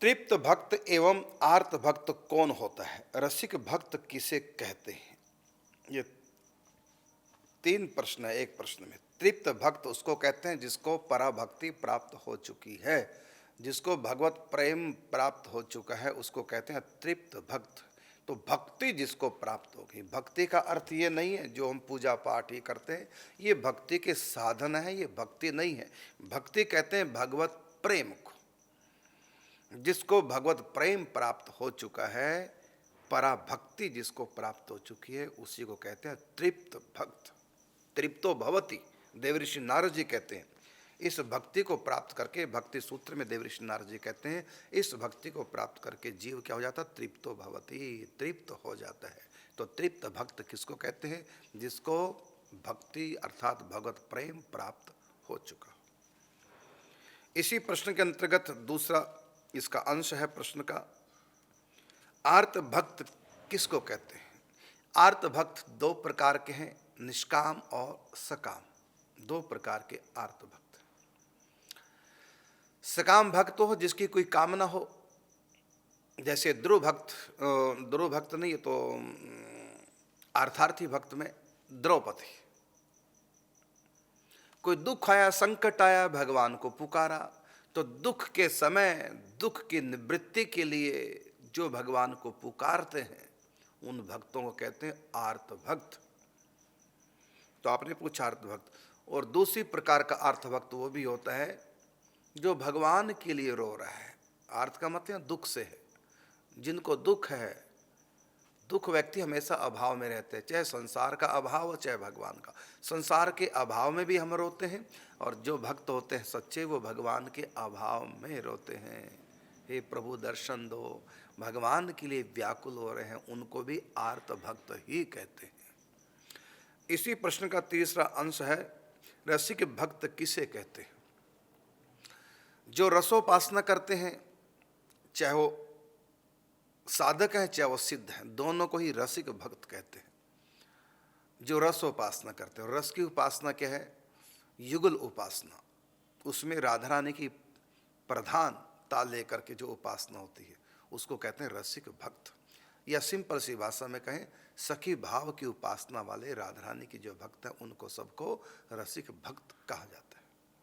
तृप्त भक्त एवं आर्त भक्त कौन होता है? रसिक भक्त किसे कहते हैं? ये 3 प्रश्न है एक प्रश्न में। तृप्त भक्त उसको कहते हैं जिसको पराभक्ति प्राप्त हो चुकी है, जिसको भगवत प्रेम प्राप्त हो चुका है, उसको कहते हैं तृप्त भक्त। तो भक्ति जिसको प्राप्त होगी, भक्ति का अर्थ ये नहीं है जो हम पूजा पाठ ही करते हैं, ये भक्ति के साधन है, ये भक्ति नहीं है। भक्ति कहते हैं भगवत प्रेम को। जिसको भगवत प्रेम प्राप्त हो चुका है, पराभक्ति जिसको प्राप्त हो चुकी है, उसी को कहते हैं तृप्त भक्त। तृप्तो भवति, देवऋषि नारद जी कहते हैं। इस भक्ति को प्राप्त करके, भक्ति सूत्र में देवऋषि नारद जी कहते हैं, इस भक्ति को प्राप्त करके जीव क्या हो जाता? तृप्तो भवति, तृप्त हो जाता है। तो तृप्त भक्त किसको कहते हैं? जिसको भक्ति अर्थात भगवत प्रेम प्राप्त हो चुका। इसी प्रश्न के अंतर्गत दूसरा इसका अंश है प्रश्न का, आर्त भक्त किसको कहते हैं? आर्त भक्त 2 प्रकार के हैं, निष्काम और सकाम। 2 प्रकार के आर्त भक्त। सकाम भक्त हो जिसकी कोई कामना हो, जैसे ध्रुव भक्त नहीं तो अर्थार्थी भक्त में द्रौपदी। कोई दुख आया, संकट आया, भगवान को पुकारा, तो दुख के समय दुख की निवृत्ति के लिए जो भगवान को पुकारते हैं, उन भक्तों को कहते हैं आर्त भक्त। तो आपने पूछा आर्त भक्त। और दूसरी प्रकार का आर्त भक्त वो भी होता है जो भगवान के लिए रो रहा है। आर्त का मतलब दुख से है, जिनको दुख है। दुख व्यक्ति हमेशा अभाव में रहते हैं, चाहे संसार का अभाव हो चाहे भगवान का। संसार के अभाव में भी हम रोते हैं, और जो भक्त होते हैं सच्चे, वो भगवान के अभाव में रोते हैं। हे प्रभु दर्शन दो, भगवान के लिए व्याकुल हो रहे हैं, उनको भी आर्त भक्त ही कहते हैं। इसी प्रश्न का तीसरा अंश है, रसिक भक्त किसे कहते हैं? जो रसोपासना करते हैं, चाहे वो साधक है चाहे वो सिद्ध है, दोनों को ही रसिक भक्त कहते हैं। जो रस उपासना करते हैं, रस की उपासना क्या है? युगल उपासना। उसमें राधा रानी की प्रधान ताल लेकर के जो उपासना होती है, उसको कहते हैं रसिक भक्त। या सिंपल सी भाषा में कहें, सखी भाव की उपासना वाले राधा रानी की जो भक्त है, उनको सबको रसिक भक्त कहा जाता है।